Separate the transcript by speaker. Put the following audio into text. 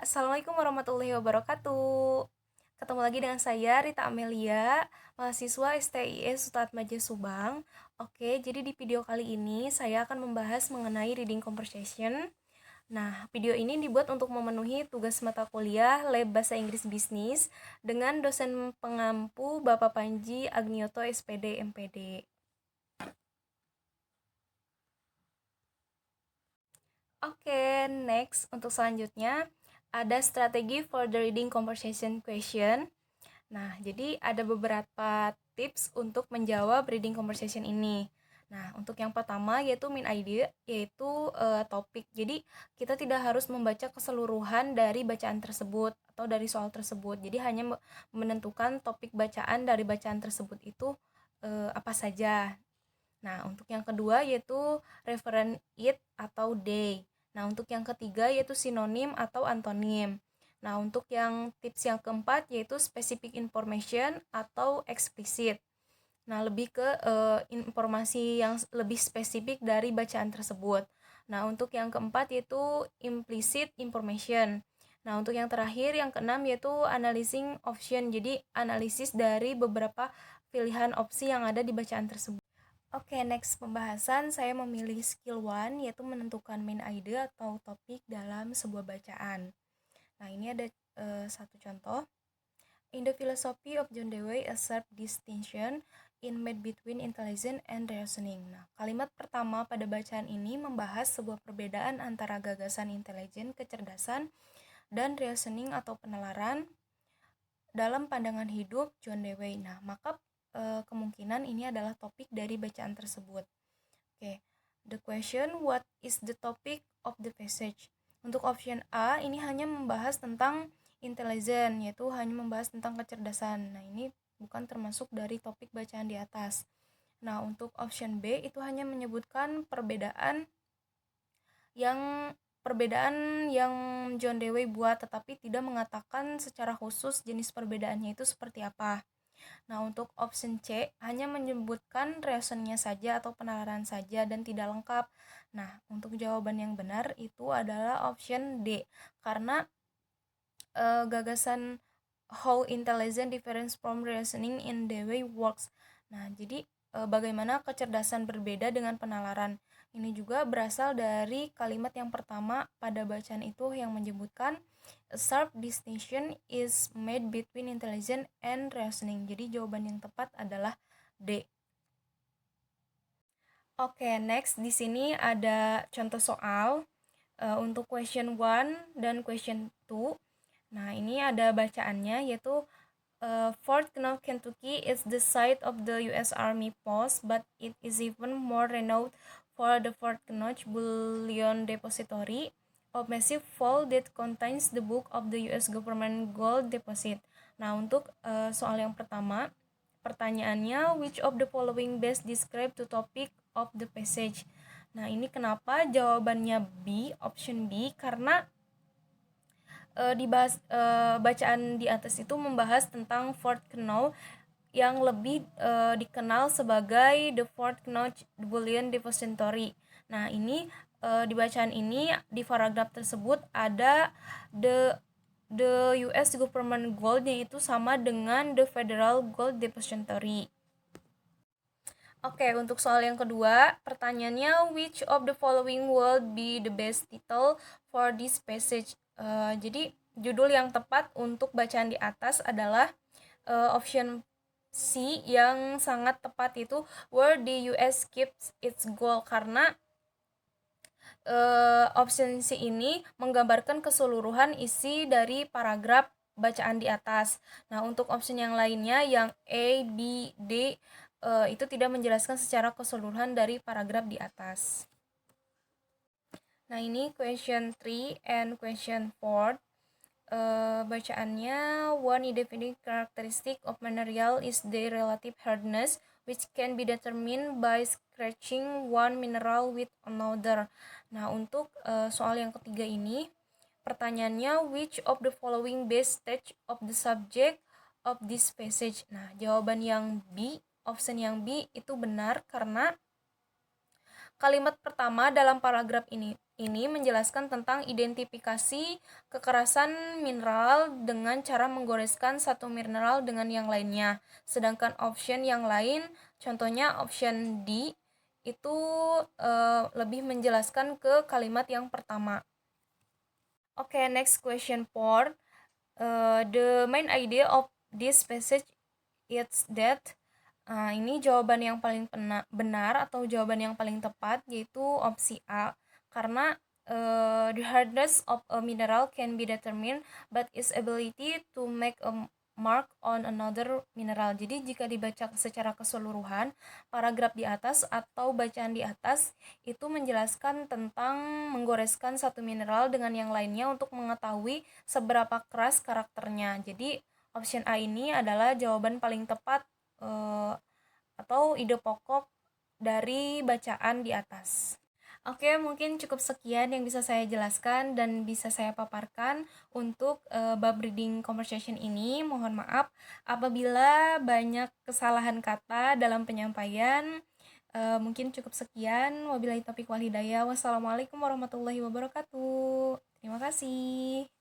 Speaker 1: Assalamualaikum warahmatullahi wabarakatuh. Ketemu lagi dengan saya Rita Amelia, mahasiswa STIS Sutatmaja Subang. Oke, jadi di video kali ini saya akan membahas mengenai reading comprehension. Nah, video ini dibuat untuk memenuhi tugas mata kuliah Lab Bahasa Inggris Bisnis dengan dosen pengampu Bapak Panji Agnioto SPD MPD. Oke, next untuk selanjutnya ada strategi for the reading conversation question. Nah, jadi ada beberapa tips untuk menjawab reading conversation ini. Nah, untuk yang pertama yaitu main idea, yaitu topik. Jadi, kita tidak harus membaca keseluruhan dari bacaan tersebut atau dari soal tersebut. Jadi, hanya menentukan topik bacaan dari bacaan tersebut itu apa saja. Nah, untuk yang kedua yaitu referen it atau they. Nah, untuk yang ketiga yaitu sinonim atau antonim. Nah, untuk yang tips yang keempat yaitu specific information atau explicit. Nah, lebih ke informasi yang lebih spesifik dari bacaan tersebut. Nah, untuk yang keempat yaitu implicit information. Nah, untuk yang terakhir, yang keenam yaitu analyzing option. Jadi, analisis dari beberapa pilihan opsi yang ada di bacaan tersebut. Oke, next pembahasan saya memilih skill 1 yaitu menentukan main idea atau topik dalam sebuah bacaan. Nah, ini ada satu contoh. In the philosophy of John Dewey, a sharp distinction in made between intelligence and reasoning. Nah, kalimat pertama pada bacaan ini membahas sebuah perbedaan antara gagasan intelijen, kecerdasan, dan reasoning atau penalaran dalam pandangan hidup John Dewey. Nah, maka kemungkinan ini adalah topik dari bacaan tersebut. Oke, the question, what is the topic of the passage? Untuk option A, ini hanya membahas tentang intelligence, yaitu hanya membahas tentang kecerdasan. Nah, ini bukan termasuk dari topik bacaan di atas. Nah, untuk option B, itu hanya menyebutkan perbedaan yang John Dewey buat, tetapi tidak mengatakan secara khusus jenis perbedaannya itu seperti apa. Nah, untuk option C hanya menyebutkan reasonnya saja atau penalaran saja dan tidak lengkap. Nah, untuk jawaban yang benar itu adalah option D, karena gagasan how intelligence difference from reasoning in the way works. Nah, jadi bagaimana kecerdasan berbeda dengan penalaran. Ini juga berasal dari kalimat yang pertama pada bacaan itu yang menyebutkan a sharp distinction is made between intelligence and reasoning. Jadi jawaban yang tepat adalah D. Oke, next di sini ada contoh soal untuk question 1 dan question 2. Nah, ini ada bacaannya yaitu Fort Knox, Kentucky is the site of the U.S. Army post, but it is even more renowned for the Fort Knox Bullion Depository, a massive vault that contains the book of the U.S. government gold deposit. Nah, untuk soal yang pertama, pertanyaannya, which of the following best describe the topic of the passage? Nah, ini kenapa jawabannya B, option B, karena bacaan di atas itu membahas tentang Fort Knox yang lebih dikenal sebagai the Fort Knox Bullion Depository. Nah, ini di bacaan ini di paragraf tersebut ada the US government gold, yaitu sama dengan the Federal Gold Depository. Oke, untuk soal yang kedua, pertanyaannya, which of the following would be the best title for this passage? Jadi, judul yang tepat untuk bacaan di atas adalah option C yang sangat tepat, itu where the US keeps its gold, karena option C ini menggambarkan keseluruhan isi dari paragraf bacaan di atas. Nah, untuk option yang lainnya yang A, B, D itu tidak menjelaskan secara keseluruhan dari paragraf di atas. Nah, ini question 3 and question 4. Bacaannya, one indefinite characteristic of mineral is the relative hardness, which can be determined by scratching one mineral with another. Nah, untuk soal yang ketiga ini, pertanyaannya, which of the following best stage of the subject of this passage? Nah, jawaban yang B, option yang B itu benar, karena kalimat pertama dalam paragraf ini ini menjelaskan tentang identifikasi kekerasan mineral dengan cara menggoreskan satu mineral dengan yang lainnya. Sedangkan option yang lain, contohnya option D, itu lebih menjelaskan ke kalimat yang pertama. Oke, next question 4. The main idea of this passage is that ini jawaban yang paling benar atau jawaban yang paling tepat, yaitu opsi A, karena the hardness of a mineral can be determined by its ability to make a mark on another mineral. Jadi jika dibaca secara keseluruhan, paragraf di atas atau bacaan di atas itu menjelaskan tentang menggoreskan satu mineral dengan yang lainnya untuk mengetahui seberapa keras karakternya. Jadi option A ini adalah jawaban paling tepat atau ide pokok dari bacaan di atas. Oke, mungkin cukup sekian yang bisa saya jelaskan dan bisa saya paparkan untuk bab reading conversation ini. Mohon maaf apabila banyak kesalahan kata dalam penyampaian. Mungkin cukup sekian. Wabillahi taufiq wal hidayah. Wassalamualaikum warahmatullahi wabarakatuh. Terima kasih.